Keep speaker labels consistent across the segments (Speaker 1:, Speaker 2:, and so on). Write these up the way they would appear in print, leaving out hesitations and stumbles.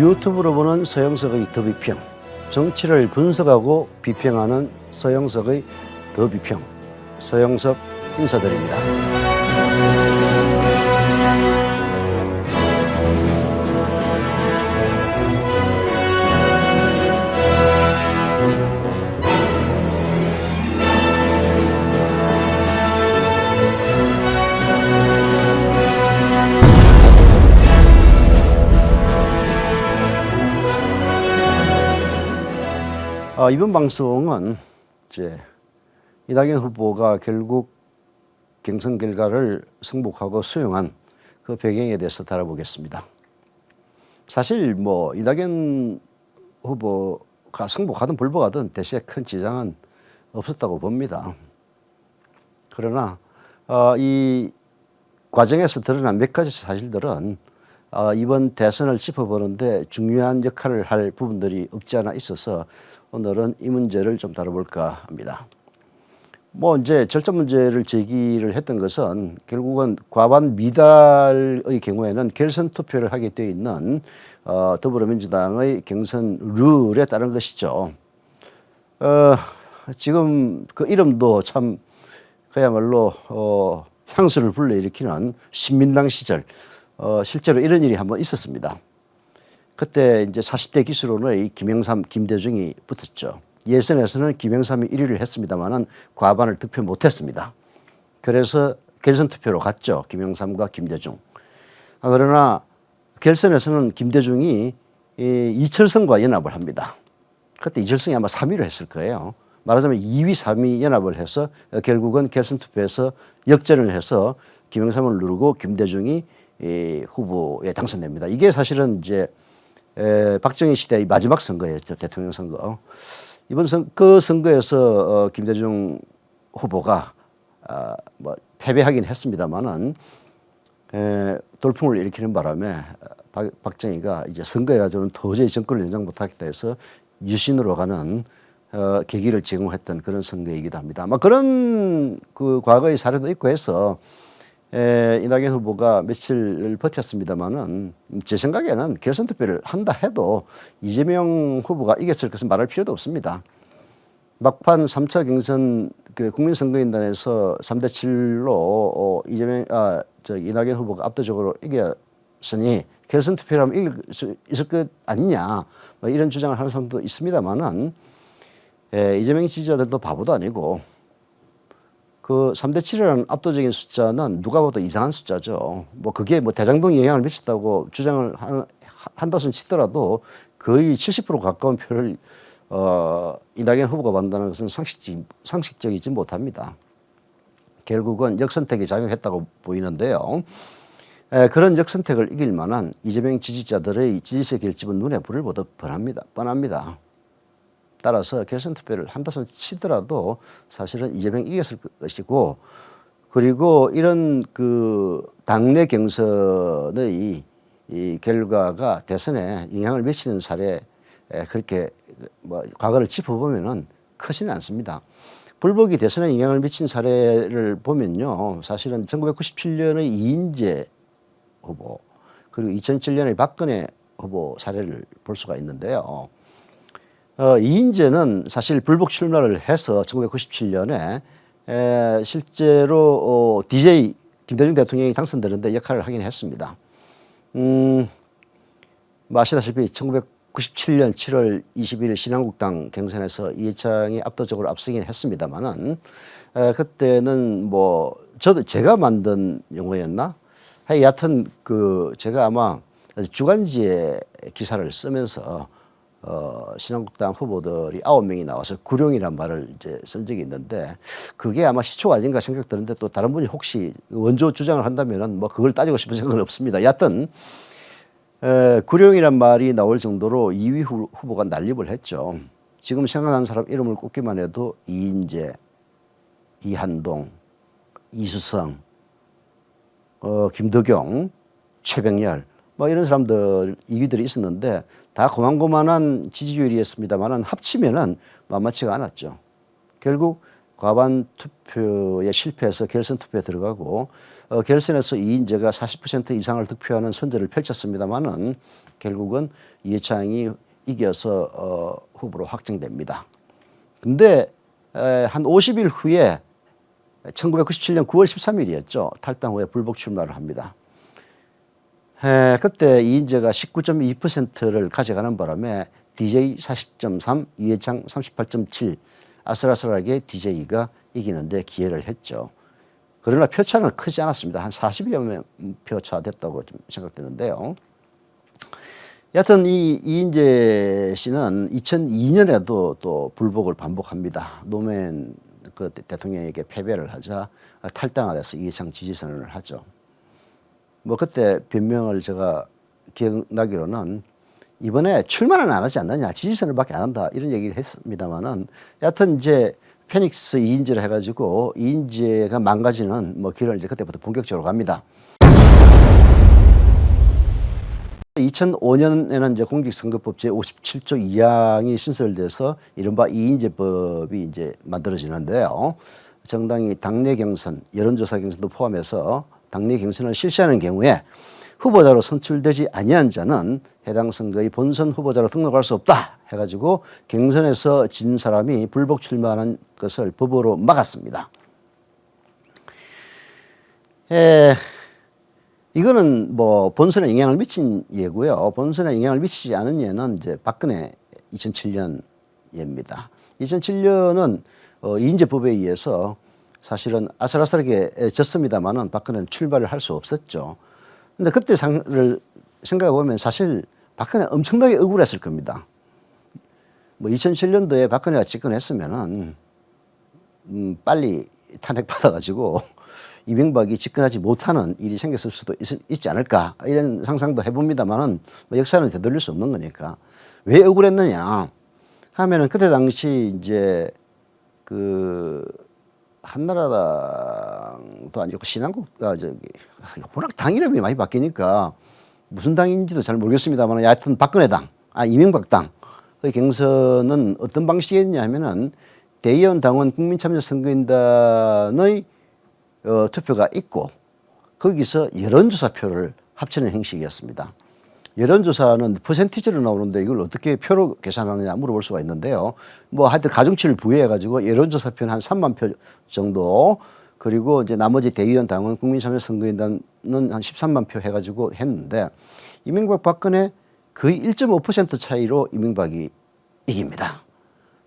Speaker 1: 유튜브로 보는 서영석의 더 비평, 정치를 분석하고 비평하는 서영석의 더 비평, 서영석 인사드립니다. 이번 방송은 이제 이낙연 후보가 결국 경선 결과를 승복하고 수용한 그 배경에 대해서 다뤄보겠습니다. 사실 뭐 이낙연 후보가 승복하든 불복하든 대세에 큰 지장은 없었다고 봅니다. 그러나 이 과정에서 드러난 몇 가지 사실들은 이번 대선을 짚어보는데 중요한 역할을 할 부분들이 없지 않아 있어서 오늘은 이 문제를 좀 다뤄볼까 합니다. 뭐 이제 절차 문제를 제기를 했던 것은 결국은 과반 미달의 경우에는 결선 투표를 하게 되어 있는 더불어민주당의 경선 룰에 따른 것이죠. 지금 그 이름도 참 그야말로 향수를 불러일으키는 신민당 시절 실제로 이런 일이 한번 있었습니다. 그때 이제 40대 기수론의 김영삼, 김대중이 붙었죠. 예선에서는 김영삼이 1위를 했습니다만은 과반을 득표 못했습니다. 그래서 결선 투표로 갔죠. 김영삼과 김대중. 그러나 결선에서는 김대중이 이철성과 연합을 합니다. 그때 이철성이 아마 3위를 했을 거예요. 말하자면 2위, 3위 연합을 해서 결국은 결선 투표에서 역전을 해서 김영삼을 누르고 김대중이 후보에 당선됩니다. 이게 사실은 이제 박정희 시대의 마지막 선거였죠. 대통령 선거. 이번 그 선거에서 김대중 후보가 뭐 패배하긴 했습니다만은 돌풍을 일으키는 바람에 박정희가 이제 선거에 가지고는 도저히 정권을 연장 못하겠다 해서 유신으로 가는 계기를 제공했던 그런 선거이기도 합니다. 아마 그런 그 과거의 사례도 있고 해서 이낙연 후보가 며칠 버텼습니다만은 제 생각에는 결선 투표를 한다 해도 이재명 후보가 이겼을 것은 말할 필요도 없습니다. 막판 3차 경선 그 국민선거인단에서 3대 7로 이낙연 후보가 압도적으로 이겼으니 결선 투표를 하면 이길 수 있을 것 아니냐 뭐 이런 주장을 하는 사람도 있습니다만은 이재명 지지자들도 바보도 아니고 그 3대 7이라는 압도적인 숫자는 누가 봐도 이상한 숫자죠. 뭐 그게 뭐 대장동에 영향을 미쳤다고 주장을 한다손 치더라도 거의 70% 가까운 표를 이낙연 후보가 받는다는 것은 상식적이지 못합니다. 결국은 역선택이 작용했다고 보이는데요. 그런 역선택을 이길 만한 이재명 지지자들의 지지세 결집은 눈에 불을 보듯 뻔합니다. 따라서 결선 투표를 한다손 치더라도 사실은 이재명이 이겼을 것이고, 그리고 이런 그 당내 경선의 이 결과가 대선에 영향을 미치는 사례 그렇게 뭐 과거를 짚어보면은 크지는 않습니다. 불복이 대선에 영향을 미친 사례를 보면요, 사실은 1997년의 이인재 후보 그리고 2007년의 박근혜 후보 사례를 볼 수가 있는데요. 이인재는 사실 불복 출마를 해서 1997년에 실제로 DJ 김대중 대통령이 당선되는데 역할을 하긴 했습니다. 뭐 아시다시피 1997년 7월 21일 신한국당 경선에서 이해창이 압도적으로 앞서긴 했습니다만은 그때는 뭐 제가 만든 용어였나? 하여튼 그 제가 아마 주간지에 기사를 쓰면서 신한국당 후보들이 9명이 나와서 구룡이란 말을 이제 쓴 적이 있는데 그게 아마 시초가 아닌가 생각드는데 또 다른 분이 혹시 원조 주장을 한다면은 뭐 그걸 따지고 싶은 생각은 없습니다. 여하튼 구룡이란 말이 나올 정도로 2위 후보가 난립을 했죠. 지금 생각나는 사람 이름을 꼽기만 해도 이인재, 이한동, 이수성, 김덕용, 최병렬 뭐 이런 사람들 2위들이 있었는데 다 고만고만한 지지율이었습니다만은 합치면은 만만치가 않았죠. 결국 과반 투표에 실패해서 결선 투표에 들어가고 결선에서 이인재가 40% 이상을 득표하는 선제를 펼쳤습니다마는 결국은 이해창이 이겨서 후보로 확정됩니다. 근데 한 50일 후에 1997년 9월 13일이었죠. 탈당 후에 불복 출마를 합니다. 그때 이인재가 19.2%를 가져가는 바람에 DJ 40.3, 이해창 38.7 아슬아슬하게 DJ가 이기는데 기여를 했죠. 그러나 표차는 크지 않았습니다. 한 40여 표차 됐다고 좀 생각되는데요. 여하튼 이 이인재 씨는 2002년에도 또 불복을 반복합니다. 노무현 그 대통령에게 패배를 하자 탈당을 해서 이해창 지지선언을 하죠. 뭐 그때 변명을 제가 기억나기로는 이번에 출마는 안 하지 않느냐, 지지선을밖에 안 한다 이런 얘기를 했습니다만은 여하튼 이제 페닉스 이인재를 해가지고 이인재가 망가지는 뭐 길을 이제 그때부터 본격적으로 갑니다. 2005년에는 이제 공직선거법 제57조 2항이 신설돼서 이른바 이인재법이 이제 만들어지는데요. 정당이 당내 경선, 여론조사 경선도 포함해서 당내 경선을 실시하는 경우에 후보자로 선출되지 아니한 자는 해당 선거의 본선 후보자로 등록할 수 없다 해가지고 경선에서 진 사람이 불복 출마하는 것을 법으로 막았습니다. 이거는 뭐 본선에 영향을 미친 예고요. 본선에 영향을 미치지 않은 예는 이제 박근혜 2007년 예입니다. 2007년은 이인재법에 의해서 사실은 아슬아슬하게 졌습니다만은 박근혜는 출마를 할 수 없었죠. 근데 그때 상을 생각해 보면 사실 박근혜 엄청나게 억울했을 겁니다. 뭐 2007년도에 박근혜가 집권했으면은 빨리 탄핵받아가지고 이명박이 집권하지 못하는 일이 생겼을 수도 있지 않을까 이런 상상도 해봅니다만은 뭐 역사는 되돌릴 수 없는 거니까 왜 억울했느냐 하면은 그때 당시 이제 그 한나라당도 아니고 신한국가 워낙 당 이름이 많이 바뀌니까 무슨 당인지도 잘 모르겠습니다만 하여튼 박근혜당, 이명박당 그 경선은 어떤 방식이었냐 하면은 대의원 당원 국민참여선거인단의 투표가 있고 거기서 여론조사표를 합치는 형식이었습니다. 여론조사는 퍼센티지로 나오는데 이걸 어떻게 표로 계산하느냐 물어볼 수가 있는데요. 뭐 하여튼 가중치를 부여해가지고 여론조사표는 한 3만 표 정도 그리고 이제 나머지 대의원 당원 국민참여선거인단은 한 13만 표 해가지고 했는데 이명박 박근혜 거의 1.5% 차이로 이명박이 이깁니다.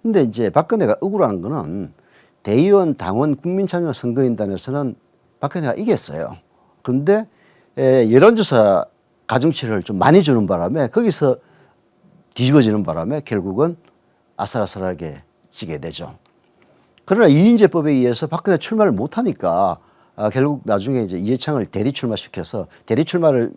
Speaker 1: 근데 이제 박근혜가 억울한 거는 대의원 당원 국민참여선거인단에서는 박근혜가 이겼어요. 그런데 여론조사 가중치를 좀 많이 주는 바람에 거기서 뒤집어지는 바람에 결국은 아슬아슬하게 지게 되죠. 그러나 이인재법에 의해서 박근혜 출마를 못하니까 결국 나중에 이제 이해창을 대리 출마시켜서 대리 출마를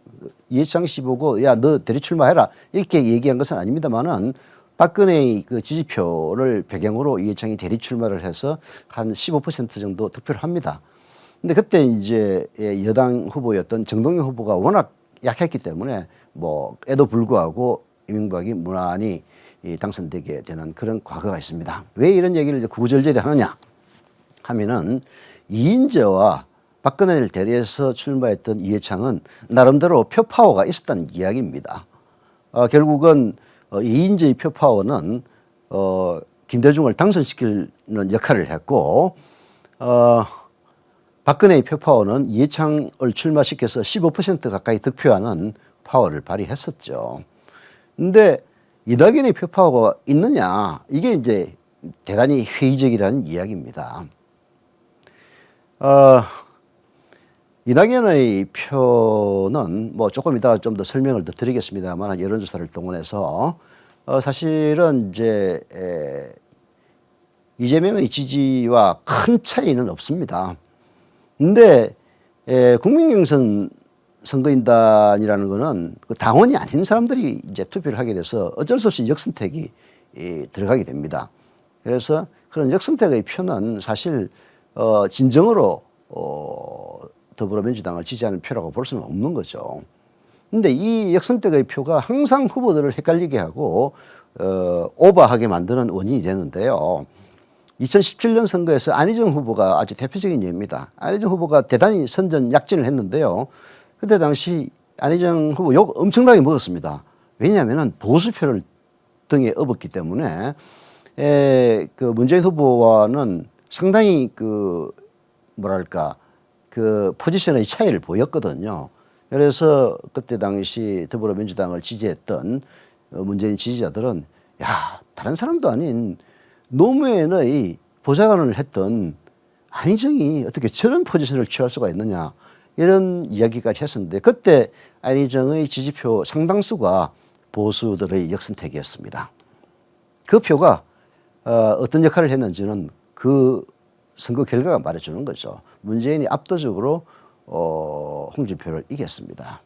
Speaker 1: 이해창 씨 보고 야, 너 대리 출마해라 이렇게 얘기한 것은 아닙니다만은 박근혜의 그 지지표를 배경으로 이해창이 대리 출마를 해서 한 15% 정도 득표를 합니다. 근데 그때 이제 여당 후보였던 정동영 후보가 워낙 약했기 때문에 뭐에도 불구하고 이명박이 무난히 당선되게 되는 그런 과거가 있습니다. 왜 이런 얘기를 이제 구구절절히 하느냐 하면은 이인재와 박근혜를 대리해서 출마했던 이해창은 나름대로 표 파워가 있었다는 이야기입니다. 결국은 이인재의 표 파워는 김대중을 당선시키는 역할을 했고 박근혜의 표 파워는 이해창을 출마시켜서 15% 가까이 득표하는 파워를 발휘했었죠. 근데 이낙연의 표 파워가 있느냐 이게 이제 대단히 회의적이라는 이야기입니다. 이낙연의 표는 뭐 조금 이따가 좀 더 설명을 더 드리겠습니다만 여론조사를 동원해서 사실은 이제 이재명의 지지와 큰 차이는 없습니다. 근데 국민경선 선거인단이라는 거는 그 당원이 아닌 사람들이 이제 투표를 하게 돼서 어쩔 수 없이 역선택이 들어가게 됩니다. 그래서 그런 역선택의 표는 사실 진정으로 더불어민주당을 지지하는 표라고 볼 수는 없는 거죠. 근데 이 역선택의 표가 항상 후보들을 헷갈리게 하고 오버하게 만드는 원인이 되는데요. 2017년 선거에서 안희정 후보가 아주 대표적인 예입니다. 안희정 후보가 대단히 선전 약진을 했는데요. 그때 당시 안희정 후보 욕 엄청나게 먹었습니다. 왜냐하면 보수표를 등에 업었기 때문에 그 문재인 후보와는 상당히 그 뭐랄까 그 포지션의 차이를 보였거든요. 그래서 그때 당시 더불어민주당을 지지했던 문재인 지지자들은 야, 다른 사람도 아닌 노무현의 보좌관을 했던 안희정이 어떻게 저런 포지션을 취할 수가 있느냐 이런 이야기까지 했었는데 그때 안희정의 지지표 상당수가 보수들의 역선택이었습니다. 그 표가 어떤 역할을 했는지는 그 선거 결과가 말해주는 거죠. 문재인이 압도적으로 홍준표를 이겼습니다.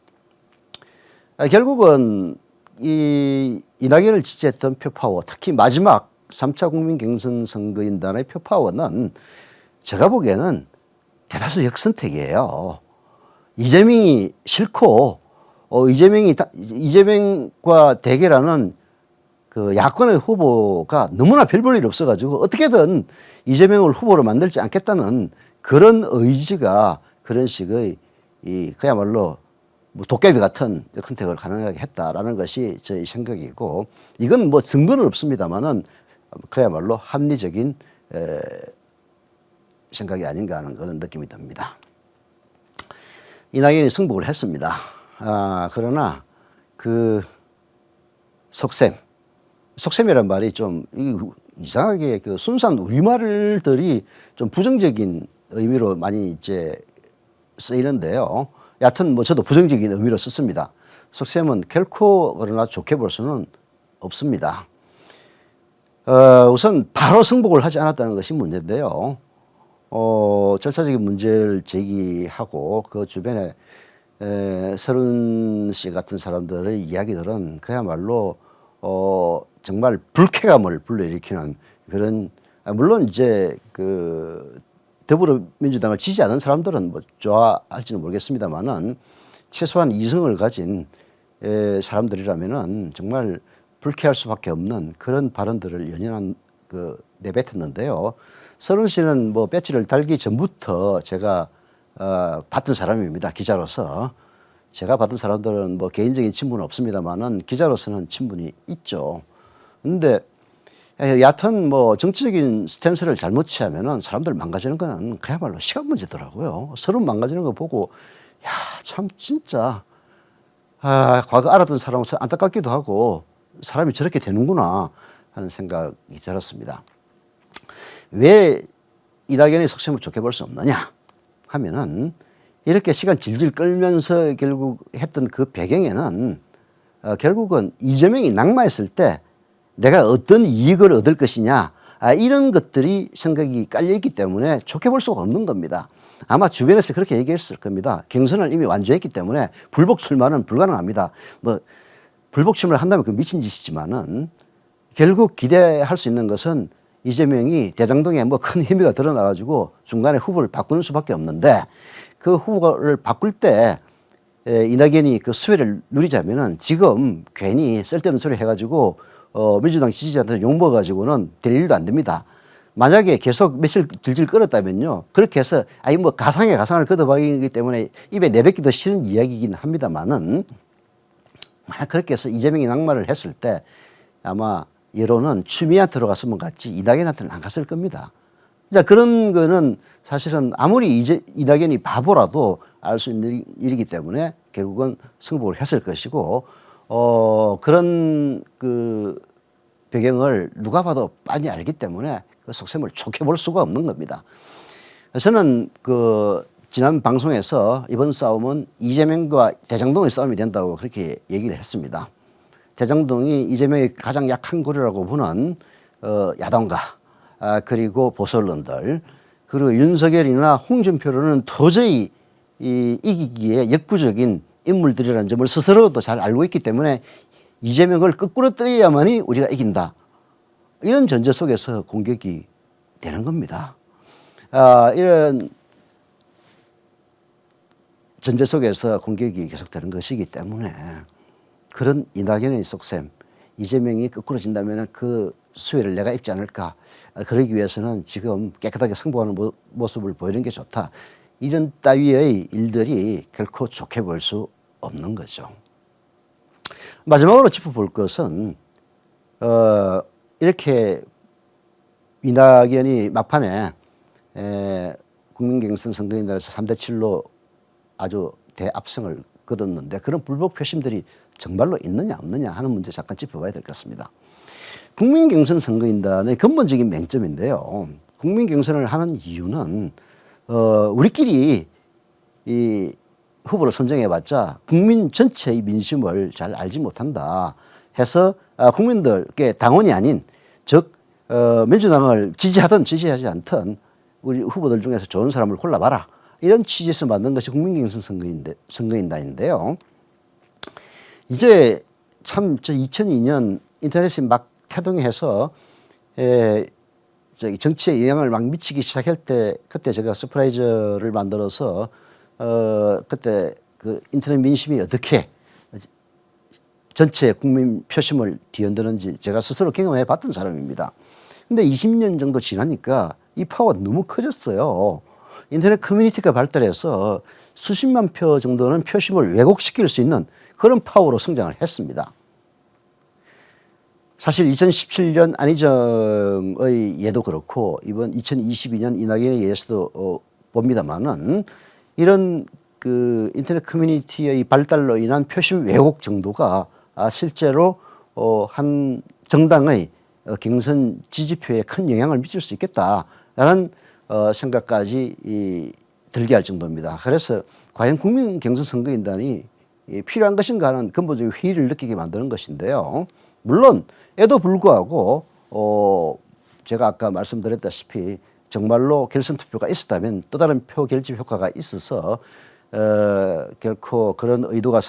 Speaker 1: 결국은 이 이낙연을 지지했던 표파워, 특히 마지막 3차 국민 경선 선거인단의 표파워는 제가 보기에는 대다수 역선택이에요. 이재명이 싫고 이재명과 대결하는 그 야권의 후보가 너무나 별 볼 일 없어가지고 어떻게든 이재명을 후보로 만들지 않겠다는 그런 의지가 그런 식의 이 그야말로 뭐 도깨비 같은 선택을 가능하게 했다라는 것이 저희 생각이고 이건 뭐 증거는 없습니다만은 그야말로 합리적인 생각이 아닌가 하는 그런 느낌이 듭니다. 이낙연이 승복을 했습니다. 그러나 그 속셈이란 말이 좀 이상하게 그 순수한 우리말들이 좀 부정적인 의미로 많이 이제 쓰이는데요. 여하튼 뭐 저도 부정적인 의미로 썼습니다. 속셈은 결코 그러나 좋게 볼 수는 없습니다. 우선 바로 승복을 하지 않았다는 것이 문제인데요. 절차적인 문제를 제기하고 그 주변에 서른 씨 같은 사람들의 이야기들은 그야말로 정말 불쾌감을 불러일으키는 그런 물론 이제 그 더불어민주당을 지지하는 사람들은 뭐 좋아할지는 모르겠습니다만은 최소한 이성을 가진 사람들이라면은 정말 불쾌할 수밖에 없는 그런 발언들을 연연한 내뱉었는데요. 서른 씨는 뭐 배지를 달기 전부터 제가 봤던 사람입니다. 기자로서. 제가 봤던 사람들은 뭐 개인적인 친분은 없습니다만은 기자로서는 친분이 있죠. 근데 여하튼 뭐 정치적인 스탠스를 잘못 취하면은 사람들 망가지는 거는 그야말로 시간 문제더라고요. 서른 망가지는 거 보고 야, 참 진짜 과거 알았던 사람은 안타깝기도 하고 사람이 저렇게 되는구나 하는 생각이 들었습니다. 왜 이낙연의 속셈을 좋게 볼 수 없느냐 하면은 이렇게 시간 질질 끌면서 결국 했던 그 배경에는 결국은 이재명이 낙마했을 때 내가 어떤 이익을 얻을 것이냐 이런 것들이 생각이 깔려있기 때문에 좋게 볼 수가 없는 겁니다. 아마 주변에서 그렇게 얘기했을 겁니다. 경선을 이미 완주했기 때문에 불복 출마는 불가능합니다. 뭐 불복 출마를 한다면 그 미친 짓이지만은 결국 기대할 수 있는 것은 이재명이 대장동에 뭐 큰 혐의가 드러나가지고 중간에 후보를 바꾸는 수밖에 없는데 그 후보를 바꿀 때 이낙연이 그 수혜를 누리자면은 지금 괜히 쓸데없는 소리 해가지고 민주당 지지자한테 욕먹어가지고는 될 일도 안 됩니다. 만약에 계속 며칠 질질 끌었다면요. 그렇게 해서 뭐 가상에 가상을 걷어버리기 때문에 입에 내뱉기도 싫은 이야기이긴 합니다만은 만약 그렇게 해서 이재명이 낙마를 했을 때 아마 여론은 추미애한테로 갔으면 갔지 이낙연한테는 안 갔을 겁니다. 자, 그런 거는 사실은 아무리 이낙연이 바보라도 알 수 있는 일이기 때문에 결국은 승복을 했을 것이고 그런 그 배경을 누가 봐도 빤히 알기 때문에 그 속셈을 좋게 볼 수가 없는 겁니다. 저는 그 지난 방송에서 이번 싸움은 이재명과 대장동의 싸움이 된다고 그렇게 얘기를 했습니다. 대장동이 이재명의 가장 약한 고리라고 보는 야당과 그리고 보수 언론들 그리고 윤석열이나 홍준표로는 도저히 이기기에 역부족인 인물들이라는 점을 스스로도 잘 알고 있기 때문에 이재명을 거꾸로 때려야만이 우리가 이긴다. 이런 전제 속에서 공격이 되는 겁니다. 이런 전제 속에서 공격이 계속되는 것이기 때문에 그런 이낙연의 속셈, 이재명이 거꾸로 진다면 그 수혜를 내가 입지 않을까. 그러기 위해서는 지금 깨끗하게 승복하는 모습을 보이는 게 좋다. 이런 따위의 일들이 결코 좋게 보일 수 없는 거죠. 마지막으로 짚어볼 것은 이렇게 이낙연이 막판에 국민경선 선거인단에서 3대7로 아주 대압승을 거뒀는데 그런 불복 표심들이 정말로 있느냐 없느냐 하는 문제 잠깐 짚어봐야 될 것 같습니다. 국민경선 선거인단의 근본적인 맹점인데요. 국민경선을 하는 이유는 우리끼리 이 후보를 선정해봤자 국민 전체의 민심을 잘 알지 못한다 해서 국민들께 당원이 아닌 즉 민주당을 지지하든 지지하지 않든 우리 후보들 중에서 좋은 사람을 골라봐라. 이런 취지에서 만든 것이 국민경선 선거인단인데요. 이제 참 2002년 인터넷이 막 태동해서 정치에 영향을 막 미치기 시작할 때 그때 제가 서프라이즈를 만들어서 그때 그 인터넷 민심이 어떻게 전체 국민 표심을 뒤흔드는지 제가 스스로 경험해 봤던 사람입니다. 근데 20년 정도 지나니까 이 파워가 너무 커졌어요. 인터넷 커뮤니티가 발달해서 수십만 표 정도는 표심을 왜곡시킬 수 있는 그런 파워로 성장을 했습니다. 사실 2017년 안희정의 예도 그렇고 이번 2022년 이낙연의 예에서도 봅니다만은 이런 그 인터넷 커뮤니티의 발달로 인한 표심 왜곡 정도가 실제로 한 정당의 경선 지지표에 큰 영향을 미칠 수 있겠다라는 생각까지 들게 할 정도입니다. 그래서 과연 국민 경선 선거인단이 필요한 것인가 하는 근본적인 회의를 느끼게 만드는 것인데요. 물론 에도 불구하고 제가 아까 말씀드렸다시피 정말로 결선 투표가 있었다면 또 다른 표 결집 효과가 있어서 결코 그런 의도가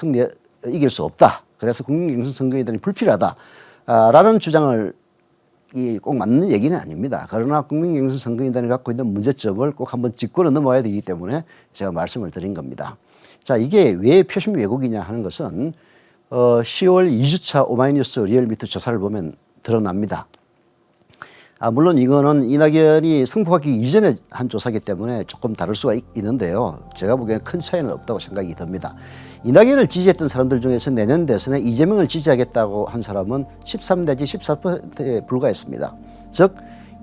Speaker 1: 이길 수 없다. 그래서 국민 경선 선거인단이 불필요하다라는 주장을 꼭 맞는 얘기는 아닙니다. 그러나 국민 경선 선거인단이 갖고 있는 문제점을 꼭 한번 짚고 넘어야 되기 때문에 제가 말씀을 드린 겁니다. 자, 이게 왜 표심 왜곡이냐 하는 것은 10월 2주차 오마이뉴스 리얼미터 조사를 보면 드러납니다. 물론 이거는 이낙연이 승복하기 이전에 한 조사이기 때문에 조금 다를 수가 있는데요. 제가 보기에는 큰 차이는 없다고 생각이 듭니다. 이낙연을 지지했던 사람들 중에서 내년 대선에 이재명을 지지하겠다고 한 사람은 13 내지 14%에 불과했습니다. 즉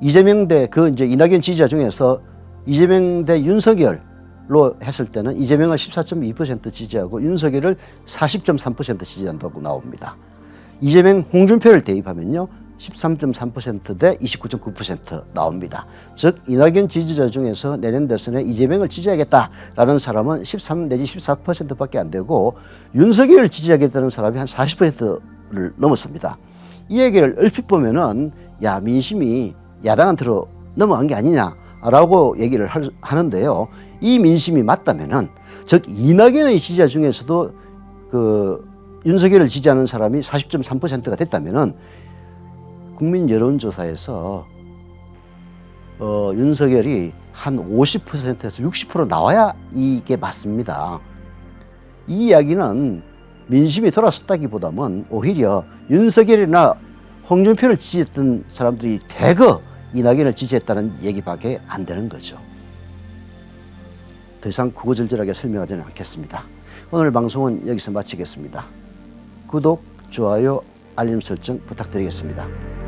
Speaker 1: 이재명 대 이제 이낙연 지지자 중에서 이재명 대 윤석열로 했을 때는 이재명을 14.2% 지지하고 윤석열을 40.3% 지지한다고 나옵니다. 이재명 홍준표를 대입하면요. 13.3% 대 29.9% 나옵니다. 즉 이낙연 지지자 중에서 내년 대선에 이재명을 지지하겠다라는 사람은 13 내지 14%밖에 안 되고 윤석열을 지지하겠다는 사람이 한 40%를 넘었습니다. 이 얘기를 얼핏 보면은 야 민심이 야당한테로 넘어간 게 아니냐라고 얘기를 하는데요. 이 민심이 맞다면은 즉 이낙연의 지지자 중에서도 그 윤석열을 지지하는 사람이 40.3%가 됐다면은 국민 여론조사에서 윤석열이 한 50%에서 60% 나와야 이게 맞습니다. 이 이야기는 민심이 돌아섰다기보다는 오히려 윤석열이나 홍준표를 지지했던 사람들이 대거 이낙연을 지지했다는 얘기밖에 안 되는 거죠. 더 이상 구구절절하게 설명하지는 않겠습니다. 오늘 방송은 여기서 마치겠습니다. 구독, 좋아요, 알림 설정 부탁드리겠습니다.